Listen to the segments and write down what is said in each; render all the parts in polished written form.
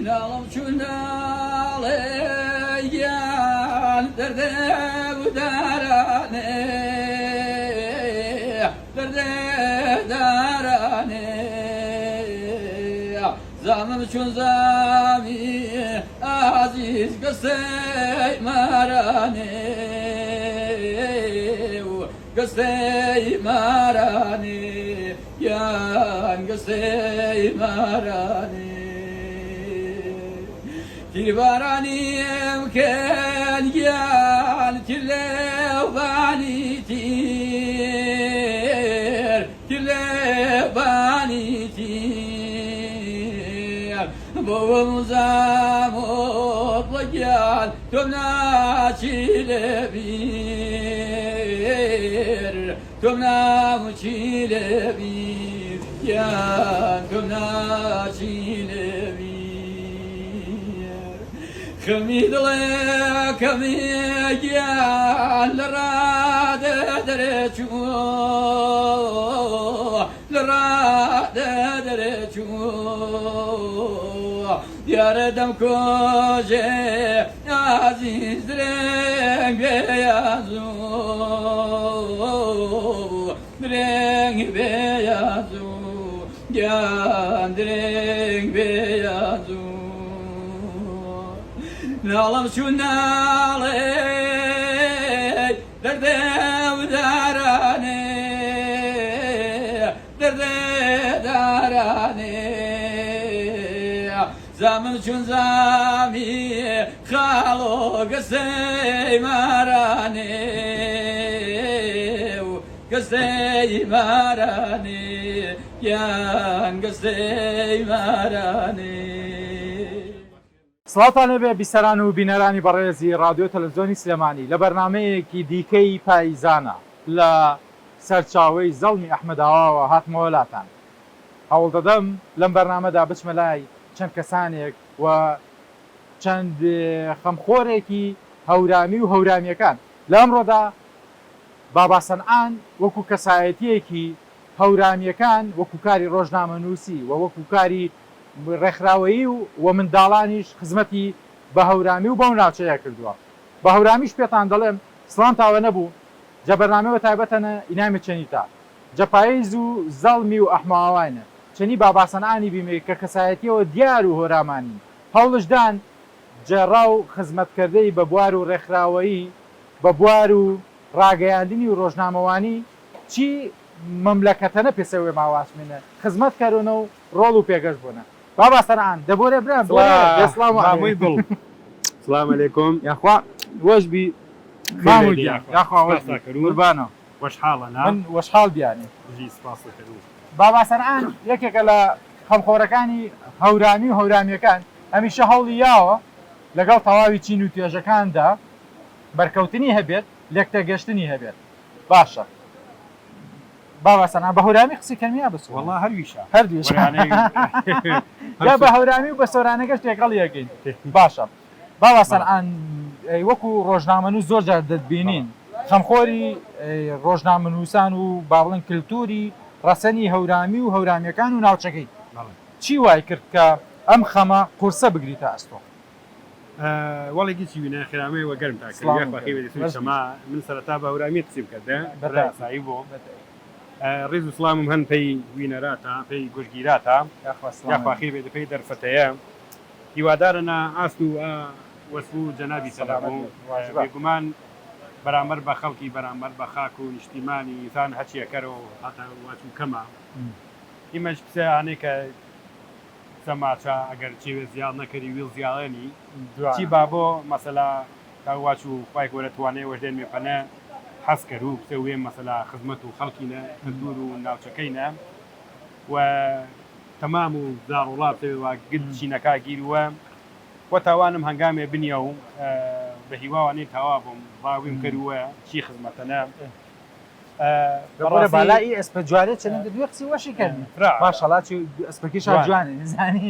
نالم چوناليان درده ودارانه درده دارانه زمم چون زمی عزیز قصه مرانه قصه مرانه yan göstey marani Tirvaranim ken yan tirlevani tir tirlevani tir Boğum zamotla gel tümna çilebir tümna çilebir yan tümna çilebir Khamidle kamiyan lrade derechu lrade derechu Yaradam koje aziz renk beyazu renk beyazu yan renk beyazu Nalam şunale derde udarane derde darane Zamın çun zami khalo gısey marane gısey marane yan gısey marane سڵاتان لەبێ بیسەران و بینەرانی بەڕێزی رادیۆ تەلەڤیزۆنی سلێمانی لە بەرنامەیەکی دیکەی پاییزانە لە سەرچاوەی زەڵمی ئەحمەداواوە هاتمەوە لاتان هەوڵ دەدەم لەم بەرنامەدا بچمە لای چەند کەسانێک و چەند خەمخۆرێکی هەورامی و هەورامیەکان لە ئەمڕۆدا بابا سەنعان وەکو کەسایەتیەکی هەورامیەکان وەکو کاری ڕۆژنامەنووسی و وەکو کاری ڕێکخراوەیی و منداڵانیش خزمەتی بە هەورامی و بەو ناوچەیە کردووە بە هەورامیش پێتان دەڵێم سڵام تاوە نەبوو جەبەرنامەوە تایبەتەنە ئینامی چەنیتا جەپایز و زەڵمی و ئەحماوانە چەنی بابا سەنعانی بیمێ کە کەسایەتیەوە دیار و هۆرامانی هەوڵشدان جێڕا و خزمەتکردەی بە بوار و ڕێکخراوەیی بە بوار و ڕاگەیاندنی و ڕۆژنامەوانی چی مملەکەتەنە پێسەوێ ماواسمێنە خزمەتکارونە و ڕۆڵ و پێگەشت بوونە بابا سەنعان دەبۆرێ برا مامووی دڵ سلام علیکم یاخوا وەشبی قوربانە وەشحاڵە من وەشحاڵ بیانی سپاس دەکەم بابا سەنعان یەکێکە لە خەمخۆرەکانی هەورامی و هەورامیەکان هەمیشە هەوڵی یاوە لەگەڵ تەواوی چین و توێژەکاندا بەرکەوتنی هەبێت لێکتەگەشتنی هەبێت باشە بابا سەنعان بە هەورامی قسەی کەرمیا بس وەڵا هەرویشە هەردووش یا بە هەورامی و بە سۆرانەگەشت تێکەڵ یەکەین باشە بابا سەنعان وەکو ڕۆژنامەنووس زۆر جار دەتبینین خەمخۆری ڕۆژنامەنووسان و با بڵێن کللتوری ڕەسەنی هەورامی و هەورامیەکان و ناوچەکەی چی وای کرد کە ئەم خەمە قورسە بگریتە ئەستۆ وەڵێکی چی وینە خێرامەی وەگەرم تاکەما من سەرەتا بە هەورامی قسەی بکردە بەراسایی بۆ ڕێز و سڵامم هەن پێی وینەراتە پێی گوشگیراتە یاخواخیر بێت پێی دەرفەتەیە هیوادارەنە ئاست و وەسف و جەنابی سەلامۆ بێگومان بەرامبەر بە خەڵکی بەرامبەر بە خاک و نیشتیمانی ئینسان هەچیەکەرەوە هاتە واچوو کەمە ئیمەش قسەیانەی کە سەماچە ئەگەر چێوێ زیاد نەکەری ویل زیاڵێنی چی با بۆ مەسەلا کاواچ و خی گەورە توانێ وەژێن مێپەنە حەز کرد و قسە وێ مەسەلا خزمەت و خەڵکینە دوور و ناوچەکەینە و تەمام و زاڕوڵا پێوە گل چینەکە گیرووە وە تاوانم هەنگامێ بنیە و بە هیواوانەی تاوا بووم ڕاویم کردووە چی خزمەتەنە بالایی ئەسپە جوارێت چەند دوێ قسی وەشی کردن باشەڵاتی ئەسپەکیش جوانێ نزانی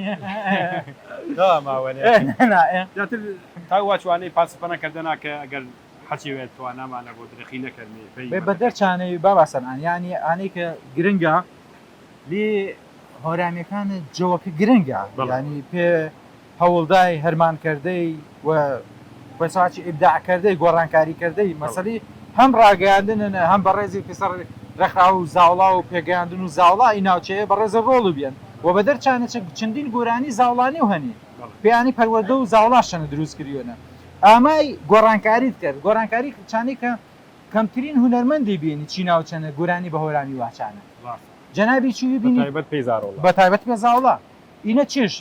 تاواچوانەی پاسپەنەکردە ناکە ئەگەر حەچێوێت توانامانە بۆ درەخی نەکردنی بە دەرچانەی باباسەن ینی ئانەی کە گرنگە لێ هۆرامیەکانە جەوەکە گرنگە ینی پێ هەوڵدای هەرمانکردەی و بەساچی ئیبداعکردەی گۆڕانکاریکردەی مەسەلی هەم ڕاگەاندنە هەم بەڕێزی پسەر ڕێکخراو و زاوڵا و پێگەیاندن و زاوڵی ناوچەیە بەڕێزە ڕۆڵ بێن و بە دەرچانەچە چەندین گۆرانی زاوڵانی و هەنی پێیانی پەروەردە و زاوڵاشەنە دروست کردوێنە ئامای گۆڕانکاریت کرد گۆڕانکاری چانی کە کەمترین هونەرمەندی بینی چی ناوچەنە گۆرانی بە هۆرانی واچانە جەنابی چی بینی بە تایبەت پێ زاوڵا ئینە چیش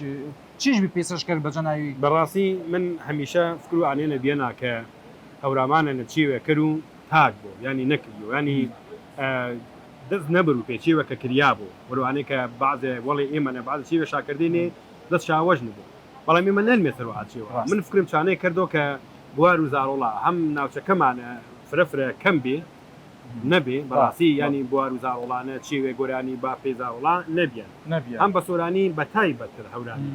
پێسەش کرد بە جەناوی بەڕاستی من هەمیشە فکر و ئانێنە دیێنا کە هەورامانە نەچیوە کرد و تاک بوو ینی نەکردی و ینی دەست نەبر و پێچیوە کە کریا بوو وەروانەیە کە بعضێ وەڵی ئێمەە بعض چیوە شاکردینێ دەست شاوەژ نبوو بەڵام ئێمە نەلمێتەوە هاچیوە من فکرم چانەی کردو کە بوار و زاڕۆڵا هەم ناوچەکەمانە فرەفرە کەم بێ نەبێ بەڕاستی ینی بوار و زاڕۆڵانە چیوێ گۆرانی با پێ زاڕۆڵا نەبیان ئەم بە سۆرانی بە تای بەتر هەورانی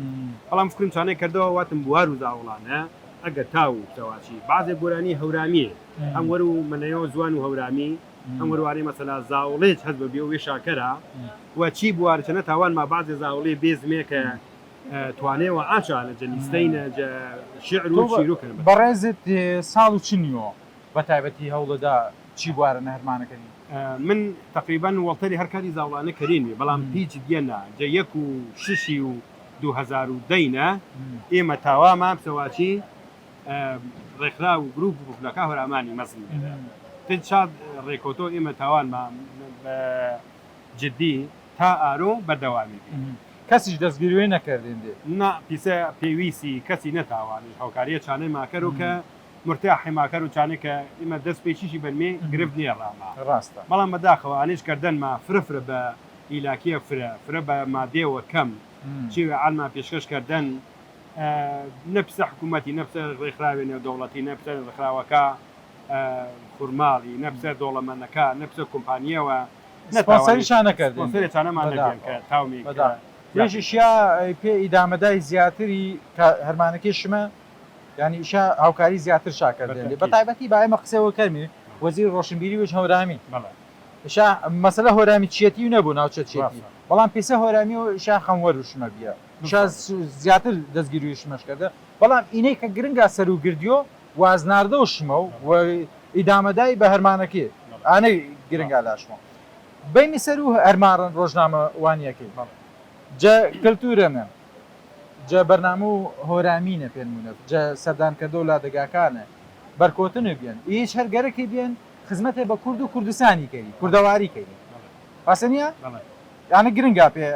بەڵام فکرم چانەی کردەوە واتم بوار و زاڕۆڵانە ئەگە تاو تەواچی بعضێ گۆرانی هەورامیە ئەم وەرو منەوە جوان و هەورامی ئەم وەروانەی مەسەلا زاوڵێت هەست بە بێ و وێ شاکەرە و چی بوارچەنە تاوان ما بعضێ زاوڵێ بێزمێ کە توانێەوە ئاچانە جەلیستەینە شعر و شیرروکردن بەڕێزت ساڵ و چنیەوە بە تایبەتی هەوڵەدا چی بوارە نەهرمانەکەنی من تقریبان وڵتەری هەرکاری زاوڵانە کردینێ بەڵام هیچ دیێنە جە 1 و 6 و 2010 ئێمە تاوامان پسەواچی ڕێکخرا و گروپ و بوفلەکە هەرامانی مەسن شاد ڕێکۆتۆ ئێمە تاوانمان جددی تا ئارۆ بەردەوامی کەسیش دەستگیروێ نەکردین دێ نا پیسە پێویستی کەسی نەتاوانی هاوکاریە چانەی ماکەر و کە مرتاحی ماکەر و چانێکە ئێمە دەست پێچیشی بەرمێ گرفت نییە ڕاما ڕاستە بەڵام بەداخەوە ئانیشکردن ما فرفرە بە ئیلاکیە فرە بە مادێوە کەم چیوە عالما پێشکەشکردن نەپسە حکوومەتی نەپسە ڕێکخراوێنێ دەوڵەتی نەپسە ڕێکخراوەکە خورماڵی نەپسە دۆڵەمەنەکە نەپسە کۆمپانیەوە نەپاسەریشان نەکرد چانەمان کە تاومی پێشیشیا پێ ئیدامەدای زیاتری هەرمانەکەی شمە ینی ئیشا هاوکاری زیاتر شاکردێن بە تایبەتی با ئێمە قسەوە کەرمی وەزیر ڕۆشنبیری وش هەورامی شا مەسەلە هۆرامی چێتی و نەبوو ناوچە چێتی بەڵام پێسە هۆرامی و شا خەموەر و شمە بیە زیاتر دەستگیروی شمەش کردە بەڵام ئینەی کە گرنگا سەر و گردیۆ وازناردە و شمە و ئیدامەدای بە هەرمانەکەی ئانەی گرنگا لاشمە بینی سەر و هەرمارن ڕۆژنامە وانیەکەی جا کللتورەمە جا بەرنامە و هۆرامینە پێنمونە جا سەردانکردە و لادەگاکانە بەرکۆتنە بێن هیچ هەرگەرەکەی بێن خزمەتێ بە کورد و کوردستانی کەی کوردەواری کەی ڕاستە نییە یانە گرنگا پێ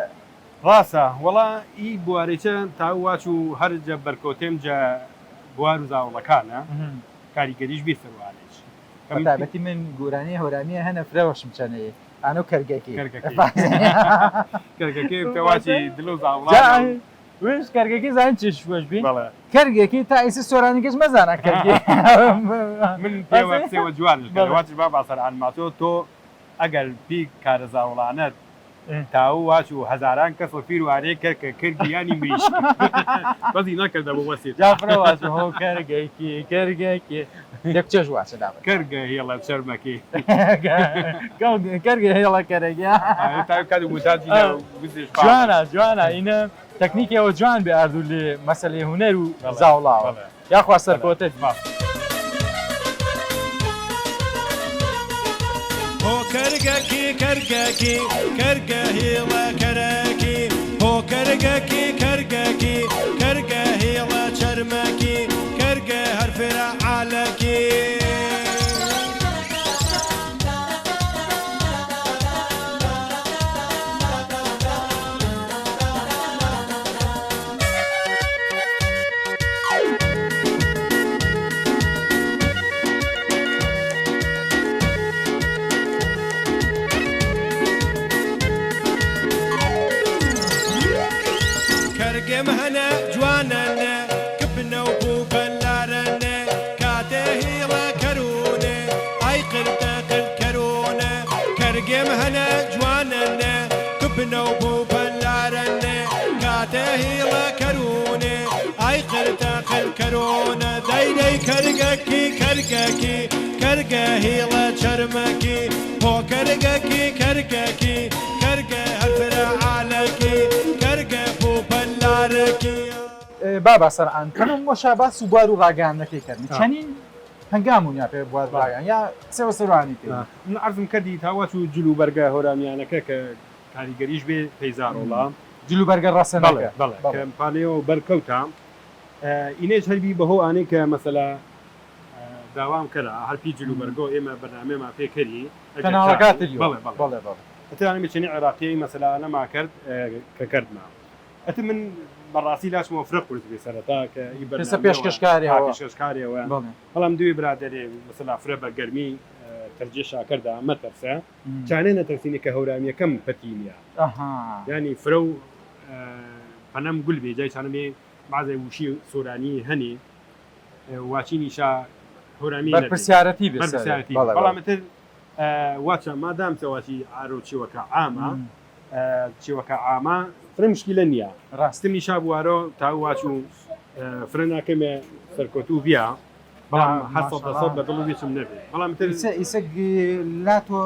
ڕاستە وەڵا ئی بوارێکە تاواچ و هەرجە بەرکۆتێم جە بوار و زاوڵەکانە کاریگەریش بێ سەروانێک تابەتی من گۆرانی هۆرامیە هەنە فرەوەشم چەنەیە ئانۆ کەرگەکی کەرگەکەی پێواچی دل و زاوڵان وش کەرگەکی زان چش وەش بین کەرگێکی تا ئیسی سۆرانیگەش مەزانە کەرگی من پێوە قسەوە جوانش واچ با باسەر ئانماتۆ تۆ ئەگەر پی کارە زاوڵانەت تاو واچ و هەزاران کەس و پیروارەیە کرد کە کردیانی میش بەزی نەکردە بۆ وەسێت جافرەواچ هۆ کەرگێکی دەکچەش واچە دابێت کەرگە هێڵە شەرمەکەی کەرگە هێڵە کەرەگە جوانە ئینە تەکنیکەوە جوان بێ ئاردوو لێ مەسەلەی هونەر و زاوڵاوە یاخوا سەرکۆتت کەرگەکی کەرگە هێڵە کەرەکی هۆ کەرگەکی کەرگە هێڵە چەرمەکی کەرگە هەرفرە عالەکی کەرگێم هەنە جوانەنە کپنە و بوو بەلارەنە کاتێ هێڵە کەرونە ئای قردە قرد کەرونە کەرگێم هەنە جوانەنە کپنە و بوو بەلارەنە کاتێ هێڵە کەرونە ئای قردە قرد کەرونە دەیدەی کەرگەکی کەرگە هێڵە چەرمەکی هۆ کەرگەکی کەرگە هەرفرە عالەکی کەرگە بوو بەلارەکی بابا سەرعان کەم وەشا باس و بوار و ڕاگەیانەکەی کردن چەندین هەنگامون یا پێ بوار ڕاگەیان یا قسەوە سەروانی کرد من عرضم کردی تاواچ و جلو بەرگە هۆرامیانەکە کە کاریگەریش بێ پەیزارۆڵا جلو بەرگە ڕاستەنەکە کە پانەوە بەرکەوتە ئینێش هەربی بەهۆ ئانەی کە مەسەلا داوام کرا هەرپی جلو بەرگۆ ئێمە بەرنامەمان پێکردی کەناڵەکاتری ئەتوانم بچنی عێراقی مەسەلا نەما کرد کە کردما ئەت من بەڕاستی لاشمەوە فرق قورت بێ سەرەتا کە پێشکەشکاریەوە بەڵام دوێ برادێ مەسەلا فرە بە گەرمی تەرجێ شاکردا مەتەرسە چانێ نەتەرسینی کە هەورامیەکەم پەتینە ینی فرە و پەنەم گول بێ جای چانە بێ بعضی وشی سۆرانی هەنێ واچینی شا هۆرامی پرسیارەتی بەڵامەتر واچە مادام چەواتی ئارۆ چێوەکە ئامە چێوەکە ئاما فرە مشکلە نییە ڕاستنی شا بوارۆ تا واچ و فرە ناکەمێ سەرکۆتو بیا بەڵام هەر لە دڵ وێچم نەبێ بەڵامتر ئیسە لا تۆ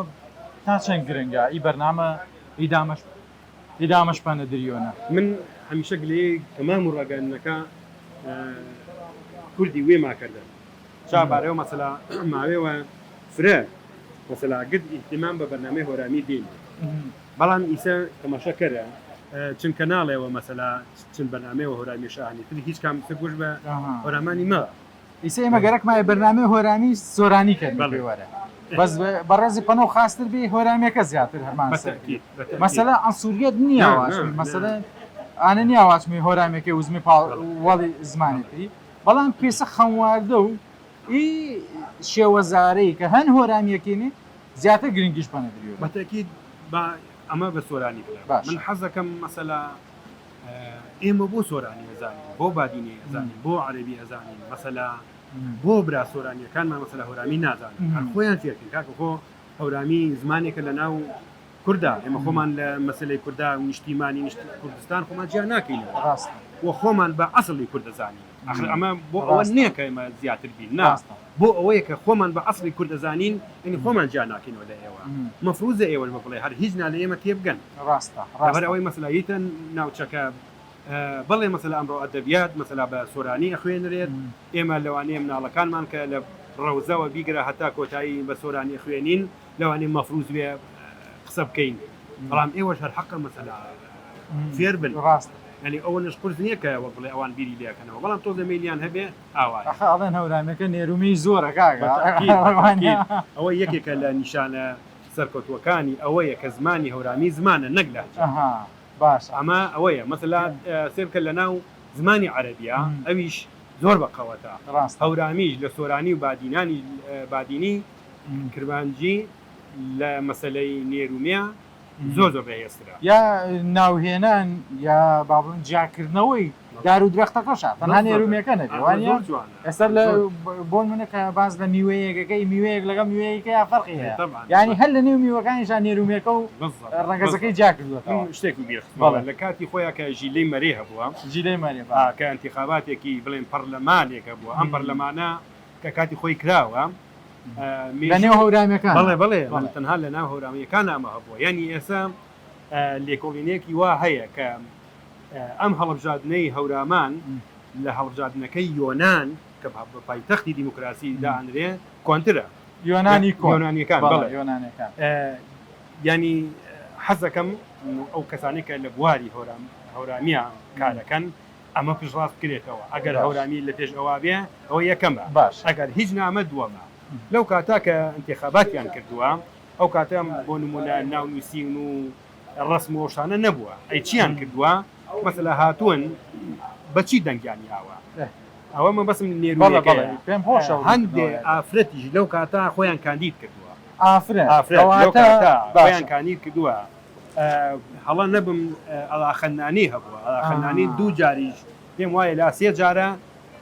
تا چەند گرنگە ئی بەرنامە ئیدامەش پانە دریۆنە من هەمیشە گلێ تەمام و ڕاگەنەکە کوردی وێ ماکردن چابارەوە مەسەلا ماوێوە فرە مەسەلا گرت ئیحتیمام بە بەرنامەی هۆرامی دێن بەڵام ئیسە تەماشاکەرە چند کەناڵێەوە مەسەلا چند بەرنامەوە هۆرامی شاهانی تری هیچ کام گوش بە هۆرامانی مە ئیسە ئێمە گەرەکمایە بەرنامەی هۆرامی سۆرانی کردن وەرە بەس بەڕێزی پەنە و خاستر بێ هۆرامیەکە زیاتر هەرمان مەسەلا ئەسووریەت نییە مەسەلا ئانە نیاواچمی هۆرامێکی وزمی وەڵی زمانێتی بەڵام پێسە خەمواردە و ئی شێوەزارەی کە هەن هۆرامیەکەینێ زیاتر گرنگیش پەنە دریۆ بەتەکید ئەمە بە سۆرانی من حەزەکەم مەسەلا ئێمە بۆ سۆرانی هەزانین بۆ بادینی هەزانین بۆ عەرەبی هەزانین مەسەلا بۆ برا سۆرانیەکانمان مەسەلا هۆرامی نازانین خۆیان فێرکن کاکە خۆ هەورامی زمانێکە لە ناو کوردا ئێمە خۆمان لە مەسلەی کوردا و نیشتیمانی کوردستان خۆمان جیان ناکەین و خۆمان بە ئەسڵی کوردەزانین ئەمە بۆ ئەوە نییە کە ئێمە زیاتر بین ناستە بۆ ئەوەیە کە خۆمان بە ئەسڵی کوردەزانین ئەنی خۆمان جیان ناکەینەوە لە ئێوە مەفروزە ئێوە بڵێ هەر هیچ نا لە ئێمە تێبگەن ڕاستە لەبەر ئەوەی مەسەلاییتە ناوچەکە بەڵێ مەسەلا ئەمڕۆ ئەدەبیات مەسەلا بە سۆرانی ئەخوێنرێت ئێمە لەوانەیە مناڵەکانمان کە لە ڕەوزەوە بیگرە هەتا کۆتایی بە سۆرانی خوێنین لەوانەیە مەفروز بێ قسە بکەین بەڵام ئێوەش هەر حەقە مەسەلا فێر بن ڕاست ینی ئەوە نش قرس نییە کە بڵێ ئەوان بیری لێکەنەوە بەڵام تۆ دەمەلیان هەبێ ئاوای ئەڵێن هەورامەکە نێرومی زۆرە کاگە ئەوە یەکێکە لە نیشانە سەرکەوتوەکانی ئەوەیە کە زمانی هەورامی زمانە نەک لە باش ئەمە ئەوەیە مەسەلا سێرکە لە ناو زمانی عەرەبیە ئەویش زۆر بەقەوەتە هەورامیش لە سۆرانی و بادینی کرمانجی لە مەسەلەی نێرومیە زۆر بەهێسترا یا ناوهێنان یا باڵن جیاکردنەوەی دار و درەختەکەشە تەنها نێرومیەکە نەبێوانە ئێستا لە بۆ منەکە باز لە میوەیەکەکەی میوەیەک لەگەڵ میوەیەکە یا فەرقی هەیە ینی هەر لە نێو میوەکانیشان نێرومیەکە و ڕەنگەزەکەی جیاکردوەوە شتێکی بێ لە کاتی خۆیان کە ژیلەی مەرێ هەبووە ژیلەی مەرێ کە ئەنتیخاباتێکی بڵێن پەرلەمانێکە بووە ئەم پەرلەمانە کە کاتی خۆی کراوە لە نێو هەورامەکان بڵێ تەنها لە ناو هەورامەکان ئەمە هەبووە یعنی ئێستا لێکۆڵینێکی وا هەیە کە ئەم هەڵبژاردنەی هەورامان لە هەڵبژاردنەکەی یۆنان کە پایتەختی دیموکراسی دانرێ کۆنترە یۆنانیەکان ینی حەزەکەم ئەو کەسانی کە لە بواری هەورامیە کارەکەن ئەمە پشڕاست بکرێتەوە ئەگەر هەورامی لە پێش ئەوە بێ ئەوە یەکەمە باش ئەگەر هیچ نامە دووەمە لەو کاتا کە انتخاباتیان کردووە ئەو کاتەم بۆ نمونە ناونووسین و ڕسم و شانە نەبووە ئەی چیان کردووە مەسەلا هاتوون بەچی دەنگیانیاوە ئەوە من بەسم نێروڵەکە پێم خۆشە هەندێ ئافرەتیش لەو کاتا خۆیان کاندید کردووە خۆیان کاندید کردووە هەڵە نەبم ئەڵاخەنانی هەبووە ئەڵاخەنانی دوو جاریش پێم وایە لا سێ جارە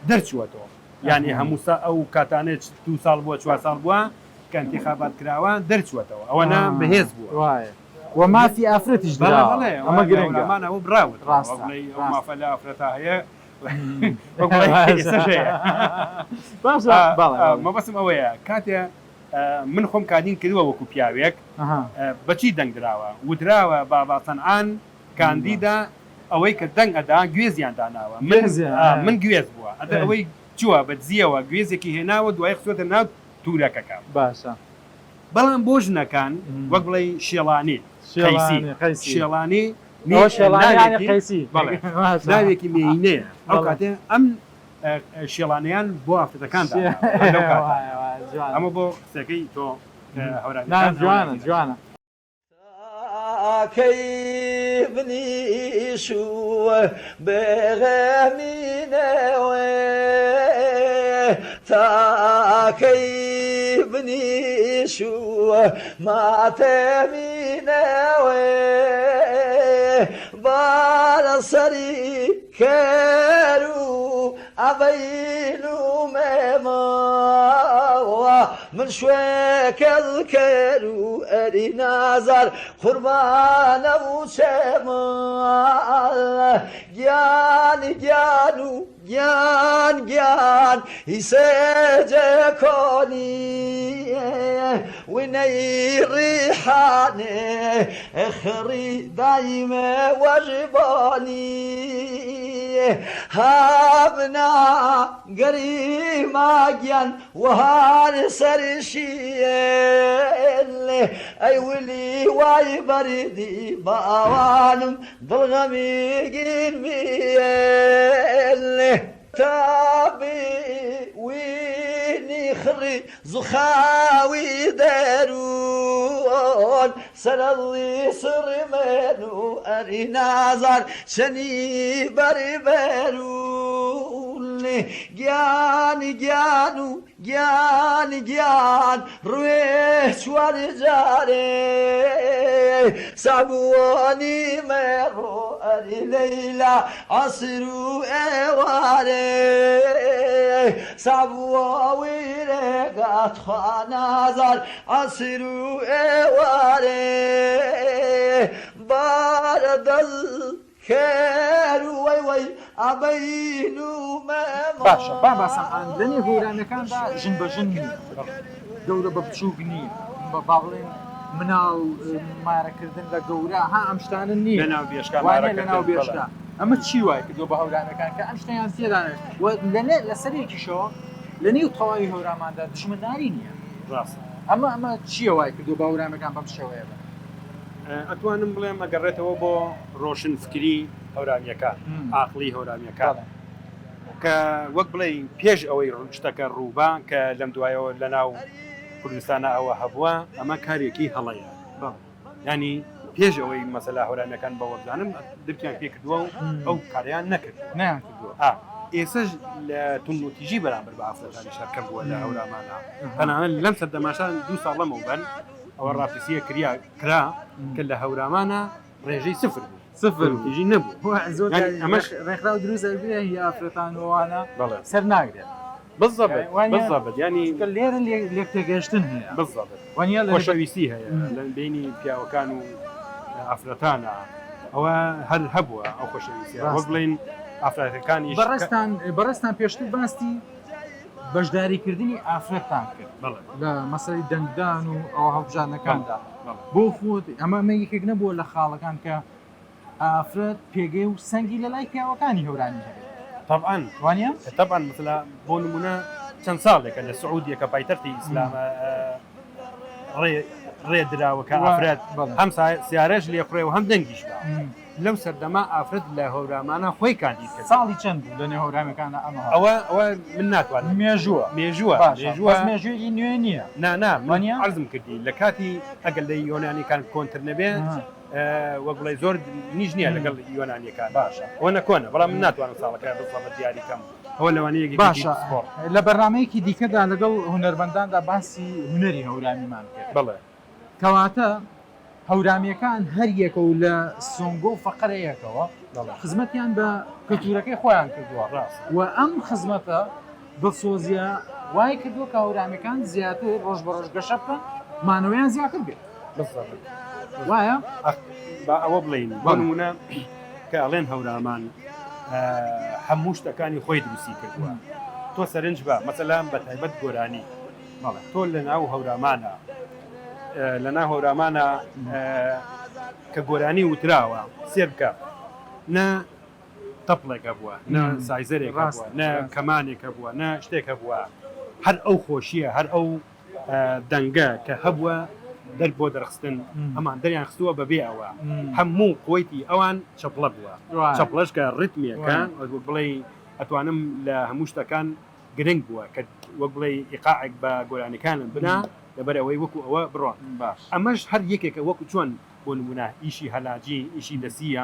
دەرچووەتەوە یعنی هەمووسا ئەو کاتانێت 2 ساڵ بووە 4 ساڵ بووە کە انتخابات کراوە دەرچووەتەوە ئەوەنە بەهێز بووە و مافی ئافرەتیش ئەمە گرنگمانە ئەو براوت مافە لە ئافرەتا هەیە مەبەسم ئەوەیە کاتێ من خۆم کادین کردووە وەکو پیاوێک بەچی دەنگدراوە وتراوە بابا سەنعان کاندیدا ئەوەی کە دەنگ ئەدا گوێزیان داناوە من گوێز بووە ئەدا ئەوەی چووە بە جزیەوە گوێزێکی هێناوە دوای خسوەتە ناو تورەکەکە باشە بەڵام بۆ ژنەکان وەک بڵێ شێڵانی شێڵانی قەیسی ناوێکی مێینەیە ئەو کاتێ ئەم شێڵانیان بۆ ئافرەتەکان ئەمە بۆ قسەکەی تۆ هەورانەکان جوانە كيفني شو بغمينوي تا كيفني شو ما تمينوي بالصري كارو أبينو مما من شويك الكرو أري نازر قربان أبو شمال جان جانو جان يسجكوني وني ريحاني اخري دايما وجباني هابنا قريما جان وهار سرشيل اي ولي واي بردي باوانم ضلغمي ميل تابي ويني خري زخاوي دارون سرالي سرمانو أري نازر شني بربرون جان رويش ورجاري سعبواني مرو أري ليلى عصرو اواري سعبواني رقات خانازر عصرو اواري بارد الكارو وي أبينو باشە باسەمان لەنێ هۆرانەکاندا ژن بە ژن نییە گەورە بە بچووک نییە بە باڵێن مناو مارەکردن لە گەورە ها ئەم شتانە نییە لەناو بێشکا ئەمە چی وای کردو بە هەورانەکان کە ئەم شتیان تێدانێت لە سەرێکیشەوە لە نێو تەواوی هەوراماندا دژمنداری نییە ئەمە چییە وای کردو بە هەورانەکان بەم شێوەیە ئەتوانم بڵێم ئەگەڕێتەوە بۆ ڕۆشنفکری هەورامیەکان عاقلی هەورامیەکان کە وەک بڵێ پێش ئەوەی شتەکە ڕووبا کە لەم دوایەوە لە ناو کوردستانە ئەوە هەبووە ئەمە کارێکی هەڵەیە ینی پێش ئەوەی مەسەلا هەورامیەکان بەوە بزانم درکیان پێ کردووە و ئەو کاریان نەکرد ئێسش لە تونوتیژی بەرامبەر بە ئافرەتانی شەرکە بووە لە هەورامانە تەنانەت لەم سەردەماشان 2 ساڵ لەمەوە بن ئەوە ڕاپرسیە کرا کە لە هەورامانە ڕێژەی سفر تیژی نەبوو ئەمەش ڕێکخراو دروست هی ئافرەتانوانە سەر ناگرێت بالضبط ینی لێرە لێک تێگەشتن هەیە خۆشەویستی هەیە لە بینی پیاوەکان و ئافرەتانە ئەوە هەر هەبووە ئەو خۆشەویستی وەک بڵێن ئافرەتەکانی بەڕێستان پێشتر باستی بەشداریکردنی ئافرەتان کرد لە مەسەڵی دەنگدان و ئەو هەڵبژانەکاندا بۆ خۆت ئەمە یەکێک نەبووە لە خاڵەکان کە ئافرەت پێگەی و سەنگی لە لای پیاوەکانی هەورانی هەبێت طبعا وانە طبعا مثلا بۆ نمونە چەند ساڵێکە لە سعودیە کە پایتەختی ئیسلامە ڕێدراوە کە ئافرەت هەم سیارەش لێ قڕێەوە هەم دەنگیش لەو سەردەما ئافرەت لە هەورامانە خۆی کاندی کرد ساڵی چەند بوو لە نێو هەورامەکانە ئەوە من ناتوانم مێژووی نوێ نییە نامانە عەرزم کردی لە کاتی ئەگەر لە یۆنانیەکان کۆنتر نەبێت وەک بڵێ زۆر نیش نییە لەگەڵ یۆنانیەکان باشە ئەوە نەکۆنە بەڵام من ناتوانم ساڵەکە بڵێ دیاریکەم ئەوە لەوانەیەکی باشە لە بەرنامەیەکی دیکەدا لەگەڵ هونەرمەنداندا باسی هونەری هەورامیمان کرد بڵێ کەواتە هەورامیەکان هەر یەکە و لە سۆنگۆ و فەقەرەیەکەوە خزمەتیان بە کەلتورەکەی خۆیان کردووە و ئەم خزمەتە دڵسۆزیە وای کردووە کە هەورامیەکان زیاتر ڕۆژ بە ڕۆژ گەشە بکەن مانەوەیان زیاتر بێت وایە ئەوە بڵین بۆ نمونە کە ئەڵێن هەورامان هەموو شتەکانی خۆی دروستی کردووە تۆ سەرنج بە مەسەلام بە تایبەت گۆرانی تۆ لە ناو هەورامانە لە ناو هەورامانە کە گۆرانی وتراوە سێر بکە نا تەپڵێکە بووە نا سایزەرێک ڕاست، بووە نا ڕاست. کەمانێکە بووە نا شتێکە بووە هەر ئەو خۆشیە هەر ئەو دەنگە کە هەبووە دەر بۆ دەرخستن ئەمان دەریان خستووە بەبێ ئەوە هەموو قۆیتی ئەوان چەپڵە بووە وای. چەپڵەش کە ڕتمیەکە بڵێ ئەتوانم لە هەموو شتەکان گرنگ بووە کە وەک بڵێ ئیقاعێک بە گۆرانەکانم بنا لەبەر ئەوەی وەکو ئەوە بڕۆن باش ئەمەش هەر یەکێکە وەکو چۆن بۆ نمونە ئیشی هەلاجی ئیشی دەسیە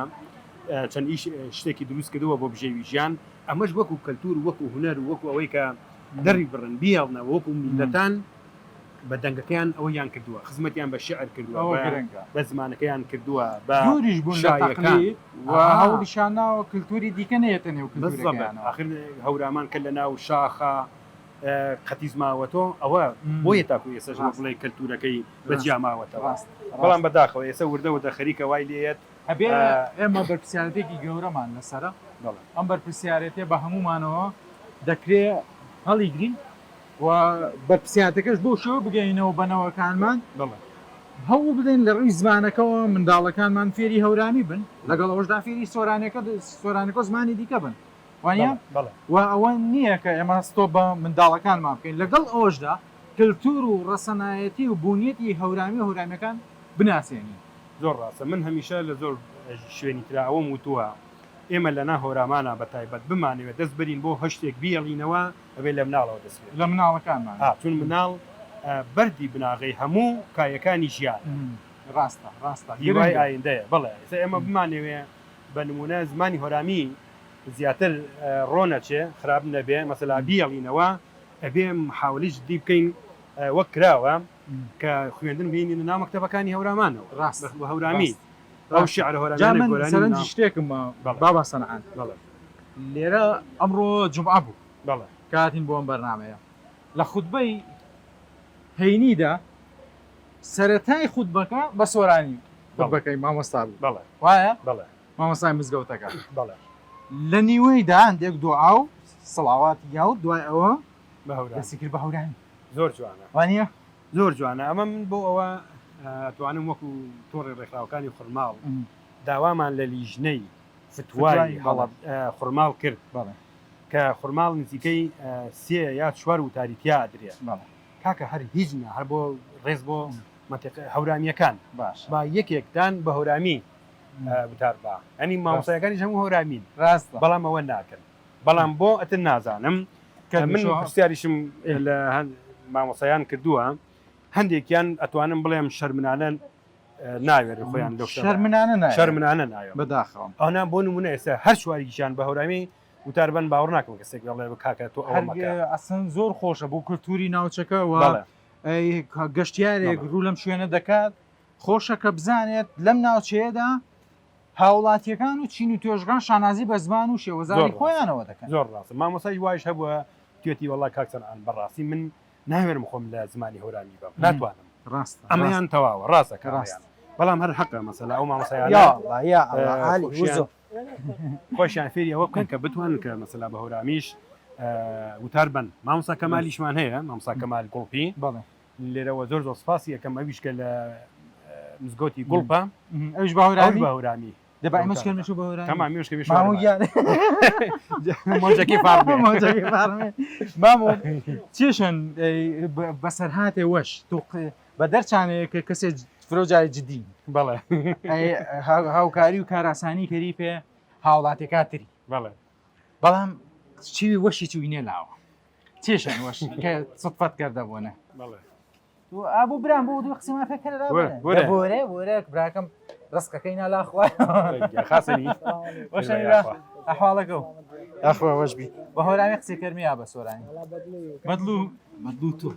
چەند ئیش شتێکی دروست کردووە بۆ بژێوی ژیان ئەمەش وەکو کەلتور وەکو هونەر وەکو ئەوەی کە دەری بڕن بیاڵنەوە وەکو میلەتان بە دەنگەکەیان ئەوەیان کردووە خزمەتیان بە شعر کردووە ئەوە گرنگە. بە زمانەکەیان کردووە بە دووریش بوون لە شایەکان. تەقلید و آها. هەوڵیشانناوە کللتوری دیکە نێتە نێو بالضبط کللتورەکانەوە. آخر هەورامان کە لە ناو شاخە قەتیزماوەتۆ ئەوە بۆیە تاکو ئێسەش بڵێ کەلتورەکەی بەجیا ماوەتەوە ڕاست. بەڵام بەداخەوە ئێستا وردەوە خەریکە وای لێت هەبێ ئێمە بەرپرسیارەتێکی گەورەمان لەسرە بەڵێ ئەم بەرپرسیارەتێ بە هەمومانەوە دەکرێت هەڵیگرین و بەرپرسیارەتەکەش بۆ شەوە بگەینەوە بنەوەکانمان بەڵێ هەوو بدەین لە ڕووی زمانەکەەوە منداڵەکانمان فێری هەورامی بن لەگەڵ ئەوەشدا فێری سۆرانەکە زمانی دیکە بن وانە بەڵێ و ئەوە نییە کە ئێمە ستۆ بە منداڵەکانمان بکەین لەگەڵ ئەوەشدا کللتور و ڕەسەنایەتی و بوونیەتی هەورامی و هەورامەکان بناسیێنی زۆر ڕاستە من هەمیشە لە زۆر شوێنی تراوەم وتووە ئێمە لەنا هۆرامانە بە تایبەت بمانەوێت دەست برین بۆ هەشتێک بیەڵینەوە ئەبێ لە مناڵەوە دەستێت لە مناڵەکانمان چون مناڵ بەردی بناغی هەموو کایەکانی ژیان ڕاستە هیوای ئایندەیە بڵێ ئێمە بمانەوێ بە نمونە زمانی هۆرامی زیاتر ڕۆنەچێ خراپ نەبێ مەسەلا بیەڵینەوە ئەبێ محاولی جدی بکەین وەک کراوە کە خوێندن بینین ناو مەکتەبەکانی هەورامانەوە ڕاست بە هەورامی ئەو شعر هۆرامانە من سەرنجی شتێکم بابا سەنعان بەڵێ لێرە ئەمڕۆ جمعە بوو بەڵێ کاتین بۆ ئەم بەرنامەیە لە خوتبەی هەینیدا سەرەتای خوتبەکە بە سۆرانی خوتبەکەی مامۆستا بوو بەڵێ وایە بەڵێ مامۆستای مزگەوتەکە بەڵێ لە نیوەیدا هەندێک دوعا و سڵاواتی یا و دوای ئەوە بە هەورام دەستی کرد بە هەورانی زۆر جوانە وانە زۆر جوانە ئەمە من بۆ ئەوە توانم وەکو تۆڕی ڕێکخراوەکانی خوڕماڵ داوامان لە لیژنەی فتوای خوڕماڵ کرد بەڵێ کە خوڕماڵ نزیکەی سێ یا چوار و تاریتیا درێ بەڵێ کاکە هەر هیچ نە هەر بۆ ڕێز بۆ هەورامیەکان باش با یەکێکدان بە هەورامی بتار با ئەنی مامۆستایەکانی هەموو هەورامین ڕاستە بەڵام ئەوە ناکەن بەڵام بۆ ئەتر نازانم من پرسیاریشم لە مامۆسایان کردووە هەندێکیان ئەتوانم بڵێم شەرمنانە ناوێت خۆیان لەو شەرمنانە ناوێت بەداخەوە ئەونا بۆ نمونە ئێستا هەر شواریشیان بە هەورامی وتاربەن باوەڕ ناکەم کەسێک بڵێ کاکە تۆ ئەوە مەکە ئەسن زۆر خۆشە بۆ کللتوری ناوچەکەەوە گەشتیارێک ڕوو لەم شوێنە دەکات خۆشە کە بزانێت لەم ناوچەیەدا هاوڵاتیەکان و چین و توێژگان شانازی بە زمان و شێوەزاری خۆیانەوە دەکەن زۆر ڕاستە مامۆسای وایش هەبووە توێتی وڵای کاکسەران بەڕاستی من ناوێرم خۆم لە زمانی هۆرامی بە ناتوانم ڕاستە ئەمەیان تەواوە ڕاستەکە بەڵام هەر حەقە مەسەلا ئەو مامۆسایان خۆشیان فێری ئەوە بکەن کە بتوانن کە مەسەلا بە هەورامیش وتار بن مامۆستا کەمالیشمان هەیە مامۆستا کەمال گوڵپی بەڵێ لێرەوە زۆر زۆر سپاسی یەکەم ئەویشکە لە مزگەوتی گوڵپە ئەوش بە هەورامی دەبا ئەمەشکردمەش بە هەورامی تەمام مێشکەوی مۆجەکەی فارمێ مامۆ چێشن بەسەرهاتێ وەش تۆ بە دەرچانەیە کە کەسێک فرۆجای جدی بەڵێ هاوکاری و کاراسانی کەری پێ هاوڵاتێکاتری بەڵێ بەڵام چیوی وەشی چوینێ لاوە چێشن وەش کە سفەت کردەبوونە بەڵێ ئابوو برام بۆ دوو قسەما فێکەرە بۆرە براکەم ڕستەکەی نالاخوا خاسەنی ئەحواڵەکە ئەخوا وەش بی بە هۆرامی قسەی کەرمیا بە سۆرانی بەدلوو تۆ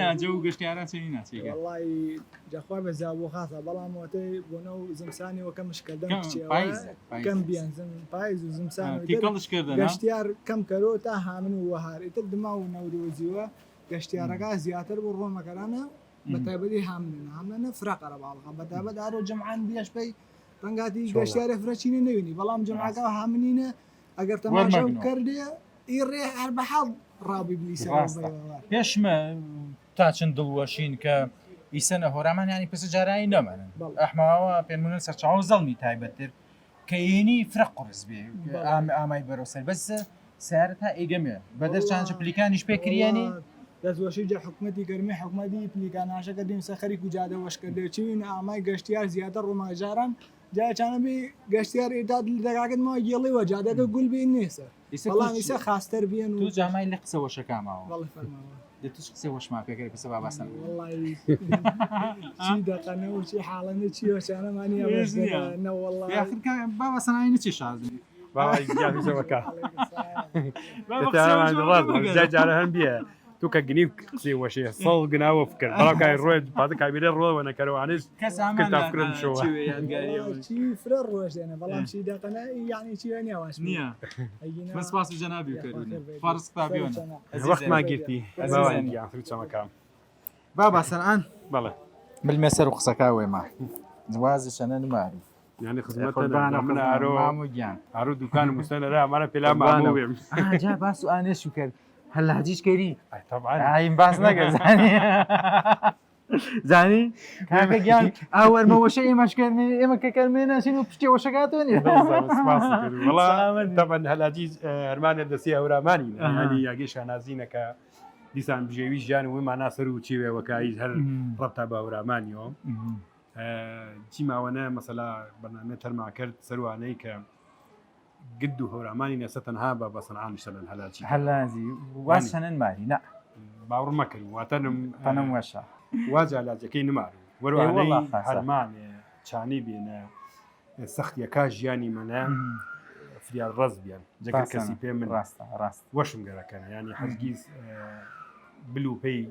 ناجە و گەشتیاران چێنی ناچێگە جاخوا بەزا بۆ خاتە بەڵام وەتەی بۆنە و زمسانی وەکە مشکردن کەم بیانزم پاییز و زمسان گەشتیار کەم کەرۆ تا هامن و وەهار ئیتر دما و نەورۆزیوە گەشتیارەکە زیاتر بۆ ڕۆمەکەرانە بەتایبەتی هامنە فراقەرە باڵغا بەتایبەت ئارۆ جەمعان بیاش پێی ڕەنگاتی گەشتیارە فرەچینی نەوینی بەڵام جەمعەکە هامنینە ئەگەر تەماشا کردێ ئیڕێ هەر بەحاڵ ڕابی بلیسە پێشمە تا چەند دڵوەشین کە ئیسەنە هۆرامان ینی پس جارایی نەمانن ئەحماوە پێمونن سەرچاو زەڵمی تایبەتتر کەینی فرە قڕز بێ ئامای بەرەوسەر بەس سیارەت تا ئێگەمێ بەدەرچانچە پلیکانیش پێکریانی دەستوەشی جا حکومەتی گەرمی حکومەتی پلیکاناشەکە دیم سەخەری و جادە وەشکردێ چین ئامای گەشتیار زیاتر ڕۆماژاران جاچانەبی گەشتیار ئێداد دەگاکردمەوە گێڵیوە جادەکە گول بین نێسە بەڵام ئیسە خاستەر بێن و جامای لە قسە وەشەکامەوە بەڵێ فەرماوە توش قسە وەشما پێکرد پسە باباسن چی دەقەنە و چی حاڵەنە چی وەشانەمانی نەوەڵڵ باباسەنانی چی شازم باوەکە جارە هەم بیە تو کە گنی قسەی وەشەیە سەڵ گناوە فکرد بەڵام کای ڕۆژ پاتە کابیرە ڕۆوە نەکەروانش کەسافکرم شەوە چی فرە ڕۆژ دێنە بەڵام چی دەقەنە یعنی چی نیاواش نییە مسپاس و جەنابی کردون فارس قابیۆنە وەختمان گرتی چەمەکەم باباسەن ئەن بەڵێ بلمێ سەر و قسەکە وێمە جوازی شەنە نماری یعنی خزمەتە من ئارۆ هەروو دوکان مستەنەرە ئەمانە پێلا مامۆێم جا باس و ئانێشو کرد هەلاجیش کەری طبعا ئایم باس نەکە زانی زانی کاکە گیان ئاوەرمەوەشە ئێمەشکردنی ئێمە کە کەرمێ ناشین و پشتی وەشەکاتۆنی طبعا هەلاجی هەرمانە دەستی هەورامانی ینی یاگەی شانازینەکە دیسان بژێوی ژیان وی ماناسەر و چیوێوەکایی هەر ڕەبتا بە هەورامانیەوە چی ماوەنە مەسەلا بەنامێ تەرما کرد سەروانەی کە گد و هەورامانی نێسە تەنها بە بەسەنعان شەلەن هەلاجی هەلازی واز شەنن ماری نە باوڕ مەکرد واتەنم پەنم وەشە واز علاجەکەی نمار وەروانەی هەرمانێ چانی بێنە سەختیەکە ژیانی منە فریار ڕز بیان جەکە کەسی پێ من ڕاست وەشم گەرەکەنە ینی هەرگیز بلوپەی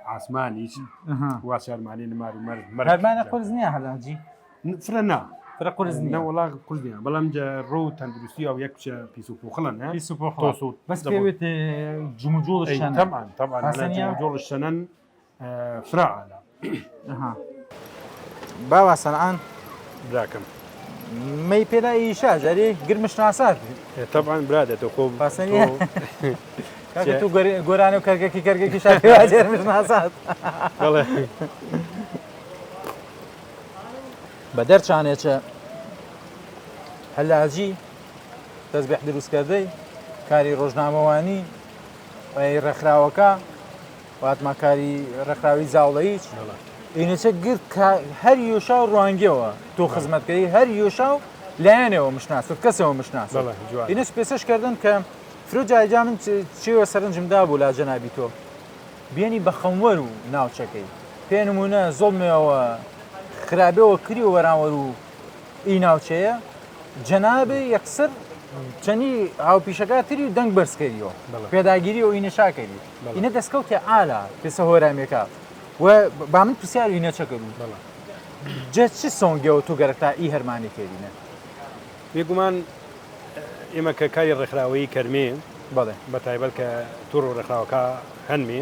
ئاسمانی وا شارمانی نمار و هەرمانە قرس نییە هەلاجی فرە نا فرە قرس نییە وڵا قوردیان بەڵام جە ڕۆ و تەندروستی و یەک پیس و پۆخڵن بەس پێوێت جموجۆڵ شەنە طبعا جموجۆڵ شەنەن فراعالا باواسەن ئەن براکەم مەی پێدا ئیشا جارێ گرمش ناسات طبعا برادێتەوە خۆ باسەنیە تو گۆرانە و کەرگەکی کەرگێکی شارمش ناسات بە دەرچانێکە هەلاجی دەستبێح دروستکردەی کاری ڕۆژنامەوانی ڕێکخراوەکە واتماکاری ڕێکخراوی زاوڵەیچ ئینەچە گرت هەر یۆشا و ڕوانگەوە تۆ خزمەتکەی هەر یۆشا و لایەنەوە مشناسوت کەسەوە مشناس ئینەش پێشەشکردن کە فرۆ جایجا من چێوە سەرنجمدا بوو لا جەنابی تۆ بێنی بە خەموەر و ناوچەکەی پێ نمونە زۆڵمەوە خراپەوە کری و وەرانوەر و ئی ناوچەیە جەنابێ یەکسەر چەندی هاوپیشەکە تری و دەنگ بەرزکەریەوە پێداگیری و ئینەشاکەری ئینە دەستکەوتێ ئالا پێسە هۆرامێکە و با من پرسیار ئینەچە کردو جە چی سۆنگەوە تو گەرەکتا ئی هەرمانی کردینە بێگومان ئێمە کە کاری ڕێکخراوەیی کەرمێ بەڵێ بە تایبەت کە توڕ و ڕێکخراوەکە هەنمێ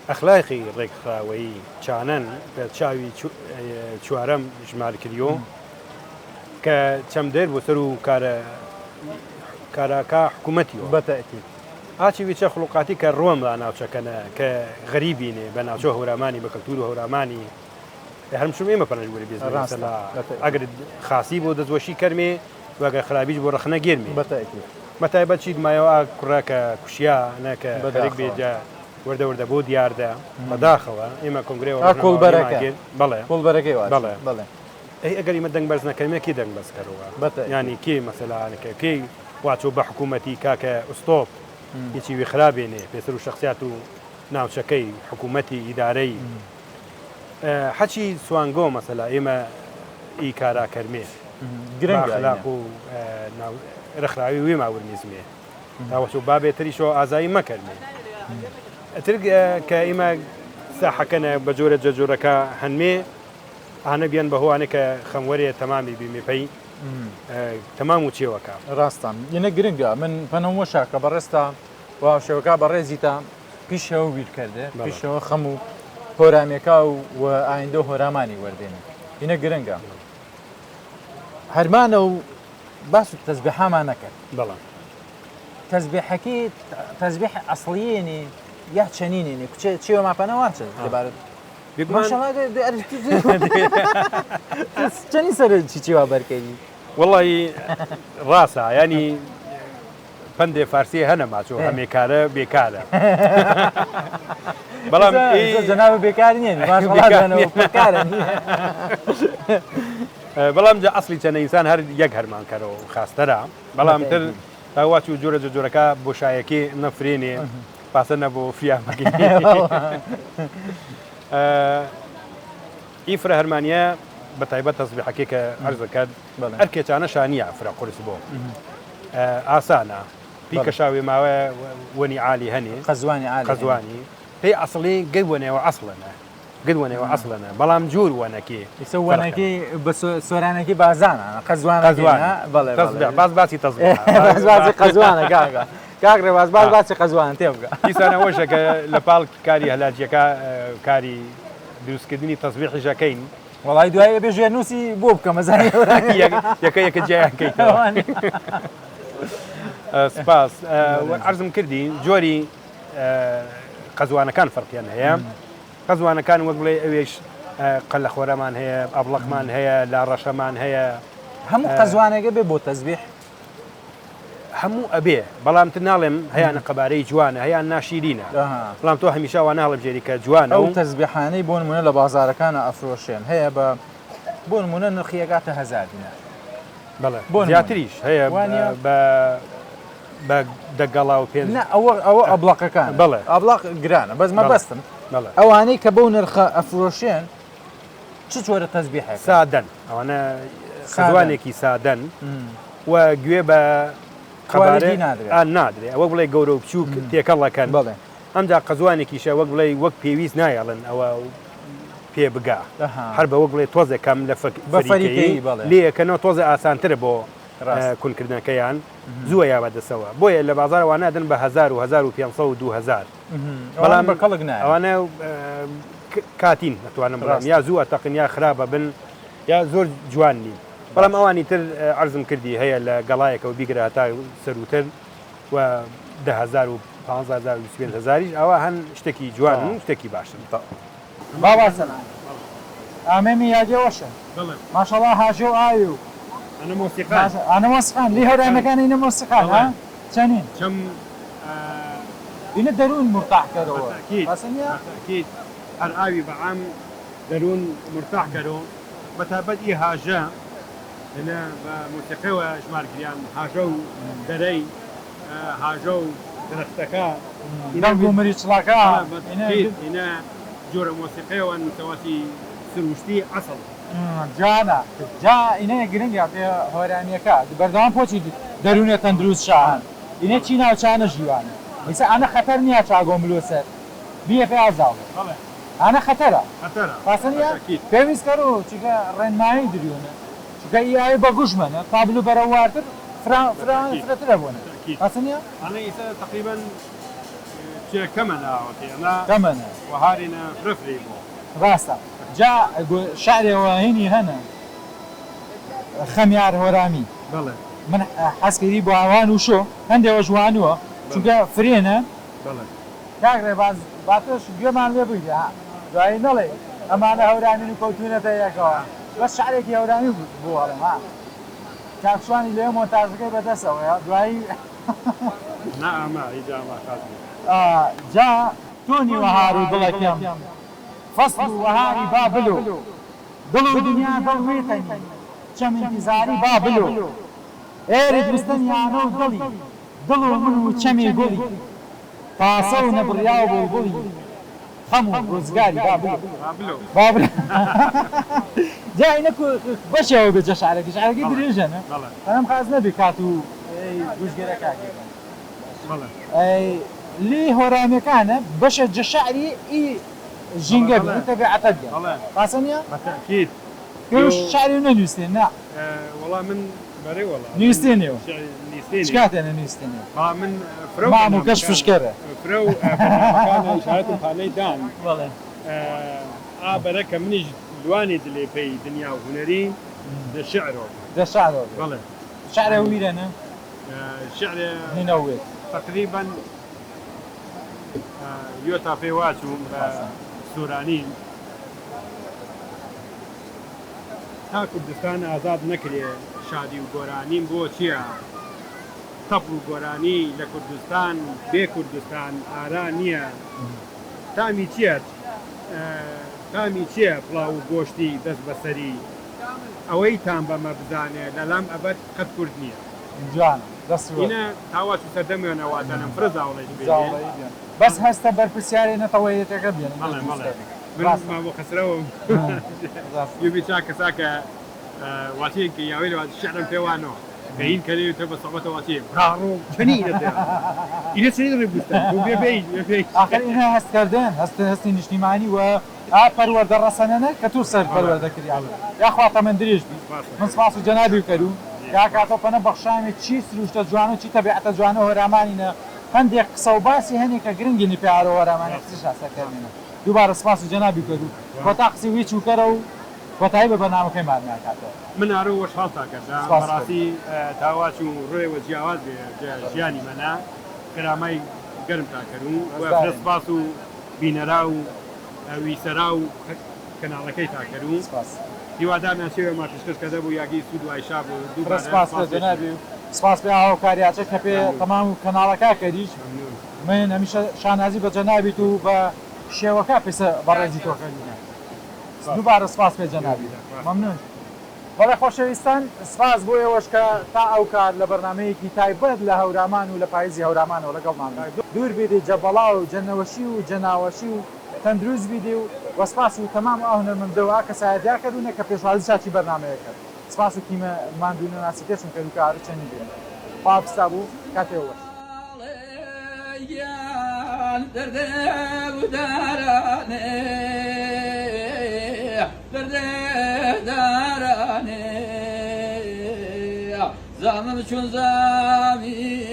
ئەخلاقی ڕێکخراوەیی چانەن پێ چاوی چوارەم ژمار کردیۆ کە چەم دەر بۆ سەر و کاراکە حکوومەتیەوە بەتەئکید ئاچی ویچە خڵوقاتی کە ڕۆمدا ناوچەکەنە کە غەریبینێ بە ناوچە هەورامانی بە کەلتور و هەورامانی هەرمشم ئێمە پەنەژوەری بێ ئەگەر خاسی بۆ دەستوەشی کەرمێ وەگە خراپیش بۆ ڕەخنە گێرمێ بەتەئکید بەتایبەت چیت مایەوە کوڕاکە کوشیا نەکە بەدەێک بێجە وەردەوردە بۆ دیاردە بەداخەوە ئێمە کۆنگرێەوە کۆڵبەرەکە بەڵێ کۆڵبەرەکەی بەڵێ بەڵێ ئەگەر ئمە دەنگ بەرز نەکەمێکی دەنگ بەسکەرەوە ینی کێ مەسەلانەکە پێی واچۆ بە حکوومەتی کاکە ئوستۆپ هیچی وی خراپێنێ پێسەر و شخصیات و ناوچەکەی حکوومەتی ئیدارەی حەچی سوانگۆ مەسەلا ئێمە ئی کارا کەرمێ گرنگ و ڕێکخراوی وێ ماورنیزمێ تاوەچۆ بابێتریشەوە ئازایی مەکەرمێ ئەتر کە ئێمە ساحەکەنە بە جۆرە جەجۆرەکە هەنمێ ئانە بیان بەهوانێک کە خەموەرێ تەمامی بیمێپەی تەمام و چێوەکە ڕاستان یەنە گرنگە من پەنەوە شاکە بەڕێستا و شێوەکە بەڕێزیتە پیشەوە بیرکردێ پیشەوە خەم و هۆرامێکا و ئایندە هۆرامانی وەردێنێ یەنە گرنگە هەرمانە و باس و تەزبیحامان نەکرد بەڵام تەزبیح ئەسڵیێنی یا چەنینێنێ کوچێ چێوە ماپەنەوە چ دەبارەت چەندی سەر چیوا بەرکەی وڵی ڕاستە ینی پندێ فارسی هەنە ماچۆ هەمێ کارە بێکارە بەڵام جەنابە بێکار نییە بەڵام جا ئەسلی چەنە ئینسان هەر یەک هەرمانکەرەوە خاستەرە بەڵام تر تاواچ و جۆرە جۆرەکە بۆشایەکی نەفرێنێ پاسە نەبوو فیامەکەی ئیفرە هەرمانیە بە تایبەت تەسبیحەکەی کە عەرزە کرد هەر کێچانە شانیە فرە قورس بۆ ئاسانە پیکە شاوێ ماوەیە وەنی عالی هەنێ قەزوانی پێی ئەسڵی گەیوەنێەوە ئەسڵەنە گدوەنەوە ئەسڵەنە بەڵام جوور وەنەکی وەنەکەی بە سۆرانێکی بازانە قەزوانە باز باسی تەزبیح قەزوانە کاکرێ باز باسی قەزوان تێ بکە دیسانەوەشە کە لە پاڵ کاری هەلاجیەکە کاری دروستکردنی تەزبیحیشەکەین وڵای دوایە بێژێ نووسی بۆ بکە مەزانی یەکە جیانکەیتەوە سپاس عەرزم کردی جۆری قەزوانەکان فەرقیان هەیە قەزوانەکان وەک بڵێ ئەوێش قەلە خۆرەمان هەیە ئەبڵەقمان هەیە لاڕەشەمان هەیە هەموو قەزوانێکە بێ بۆ تەزبیح هەموو ئەبێ بەڵام تر ناڵێم هەیەە قەبارەی جوانە هەیان ناشیرینە بەڵام تۆ هەمیشە وا ناڵبژێری کە جوانە ئەو تەزبیحانەی بۆ نمونە لە بازارەکانە ئەفرۆشێن هەیە بۆ نمونە نرخیەکاتە 1000 دینار بەڵێ زیاتریش هەیە بە دەگەڵا و پێ ئەوە ئەبڵەقەکان بڵێ ئەبڵاق گرانە بەزمە بەستم ئەوانەی کە بەو نرخە ئەفرۆشێن چ جۆرە تەزبیحێک سادەن ئەوانە خەزوانێکی سادەن و گوێ بە قەبارەی نادرێ ئەوە بڵێ گەورە و بچووک تێکەڵەکەن بڵێ ئەمجا قەزوانێکیشە وەک بڵێ وەک پێویست نایەڵن ئەوە پێ بگا هەر بە وەک بڵێ تۆزێکم لە فەریقەی لێەکەنەوە تۆزە ئاسانترە بۆ کونکردنەکەیان زووە یا بەدەسەوە بۆیە لە بازارەوە نادن بە 1000 و 1500 و 2000 بەڵام بەکەڵک نایە ئەوانە کاتین نتوانم بڵام یا زوو ئەتەقن یا خراپە بن یا زۆر جوان نین بەڵام ئەوانی تر عەرزم کردی هەیە لە گەڵایەکە و بیگرە هەتا سەروتر و 10000 و 15000 و 25000 ئەوە هەن شتێکی جوان و شتێکی باشن باباسەن ئامێمی یادێوەشە ماشەڵڵا هاژۆ ئاوی و ئەنە مۆسیقان لی هەورانەکان ئینە مۆسیقان ها چەندین ئینە دەروون مرتاحکەرەوە هەر ئاوی بەعام دەروون مرتاحکەرەوە بەتابەت ئی هاژە هنا بموسيقى ژمار گریان هاژە و دەرەی هاژە و درەختەکە دەنگ و مریچڵەکە هنا جۆرە مۆسیقەیەوە نوتەواتی سروشتی ئەسڵ جانە جا ئینەیە گرنگە پێ هۆرانیەکە بەردەوام پۆچی دەروونێت تەندروست شان ئینە چی ناوچانە ژیوانە ئیسا ئەنە خەتەر نییە چاگۆملۆ سەر بیە پێ ئازاڵ ئەنە خەتەرە پاسەنە پێویستکە و چیکە ڕێنمایی دروونە چکە ئیای بە گوشمەنە تابلو بەرەوارتر فرانترە بوونە پاسەنە ئەنە ئیسا تقریبا کەمەنە کەمەنە وهارینە فرفری بۆ ڕاستە جا شعرێەوە هینی هەنە خەمیار هۆرامی من حەزکردی بۆ ئاوان و شۆ هەندێوە جوانووە چونکە فرێنە کاکرێ باتۆش گوێمان لێ بوویدە دوایی نەڵێ ئەمانە هەورامین و کەوتونەتە یەکەوە بەس شعرێکی هەورامی بووڵم ها کاکشوانی لێ مۆنتاژەکەی بەدەستەوەیە دوایی جا تۆنی وەهار و دڵەکەم فەسڵ و وەهاری بابلو دڵ و دنیا دڵوێتەنی چەم ئینتیزاری بابلو ئێرە دروستەنیانە و دڵی دڵ و من و چەمێ گوڵی تاسە و نەبڕیا و بڵبڵی خەم و ڕۆزگاری بابلو جا ئینە بەشەوە بێجە شعرەکە شعرەکەی درێژەنە ئەم خاز نەبێ کات و گوشگەرەکە لی هۆرامەکانە بەشە جە شعری ئی ژینگە بێ تەبیعەتە بێ پاسەنیە شعری نەنووسێن نا وەڵام من بەرێ وەڵام نووسێنێەوە چ کاتێنە نووسێنێ من مام و کەش فشکەرە فرە و شارەت و خانەی دان ئابەرەکە منیش دوانی دلێ پێی دنیا و هونەری دەشعرەوە بەڵێ شعرە ویرەنە شعر هینەوێت تقریبا یۆتا پێی واچووم بە سوورانی تا کوردستان ئازاد نەکرێ شادی و گۆرانیم بۆ چییە؟ تەپ و گۆرانی لە کوردستان بێ کوردستان ئارا نییە. تامی چییە؟ تامی چییە پڵاو و گۆشتی دەست بەسەری ئەوەی تام بەمە بزانێ لەلام ئەبەت قەت کورد نییە. جوان دەستینە تاواش و سەردەمیێنەواتەنم فرزاوڵی بەس هەستە بەرپرسیارێ نەتەوەیەتەکە بێن بۆ خسرەوە یوبی چا کەساکە واتەیەکی یاوی لە شعرم پێوانەوە بەین کەری تۆ بە سەڵبەتە واتێ ڕاڕۆ چنی ئینە چنی ڕێبووستە بێ آخر اینها هەستکردن هەستی نیشتیمانی و پەروەردە ڕەسەنەنە کە تو سەر پەروەردەکردی یاخوا تەمەندریش بی من سپاس و جەنابی کەرو کاکاتۆ پەنە بەخشامی چی سروشتە جوان و چی تەبیعەتە جوانە هۆرامانینە هەندێک قسە و باسی هەنێکە گرنگی پیاوە هۆرامانە قسەش هەستەکردنە دووبارە سپاس و جەنابی کەرو کۆتا قسی وی چووکەرە و کۆتایی بە بەنامەکەی مانیاکاتەوە من ئارۆ وەشحاڵ تاکەدا بەڕاستی تاواچ و ڕێوە جیاواز ژیانی مەنا کرامای گەرم تاکەرو و سپاس و بینەرا و ویسەرا و کەناڵەکەی تاکەرو هیوادارم شێوە ماپیشکەشکەدە بوو یاگی سوود و ئایشا بوو سپاس جەنابی سپاس پێ هاوکاریاچە کە پێ تەمام و کەناڵەکە کەریش من هەمیشە شانازی بە جەنابیت و بە شێوەکە پێسە بەڕێزی تۆکەینە دووبارە سپاس پێ جەنابی مەمنون بەڵێ خۆشەویستان سپاس بۆ ئێوەش کە تا ئەو کار لە بەرنامەیەکی تایبەت لە هەورامان و لە پاییزی هەورامانەوە لەگەڵمان دوور بیدی جەبەڵا و جەنەوەشی و جەناوەشی و تەندروست بیدی و وەسپاس و تەمام ئەو هونەرمەندەوە کە سایەدیا کردوونە کە پێشوازی چاچی بەرنامەیە کرد سپاس و کیمە ماندوونە ناسی پێشم کرد و کارە چەندی بێن پاپستا بوو کاتێوەش زانم چون زامی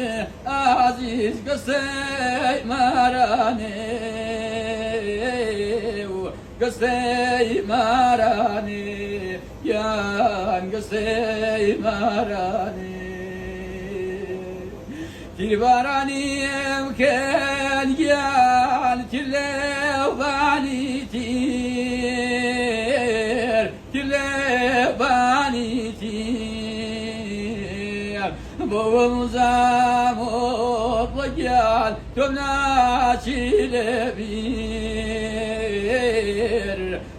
عزیز گستەی مارانێ گستەی مارانێ یان گستەی مارانێ تیربارانیم کەن گیان تیرلێوانی تیر تیرلێوانی تیر بۆ مزامۆ بڵگیان تۆ ناچی لەبیر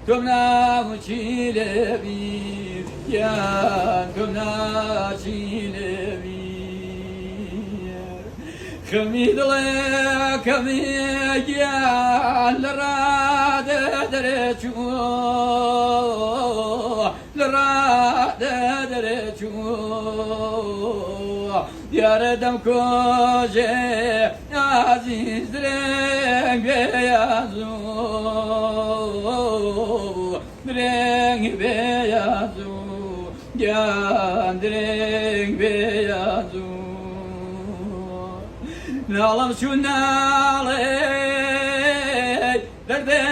تۆ ناچی لەبیر یان تۆ ناچی لەبیر خەمی دڵێ کەمی گیان لە ڕادە دەرەچوو لە ڕادە دەرەچوو دیارە دەم کۆژێ عزیز درێنگ بێیازوو درێنگ بێیازوو گیان درێنگ بێیازوو ناڵم چوو ناڵێ دەردێ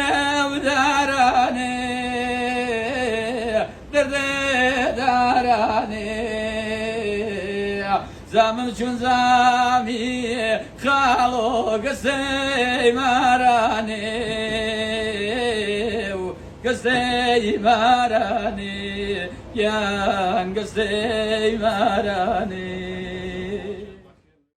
و دارانێ دەردێ دارانێ زامن چون زامی خاڵۆ گەستەی مارانێ و گەستەی مارانێ یان گەستەی مارانێ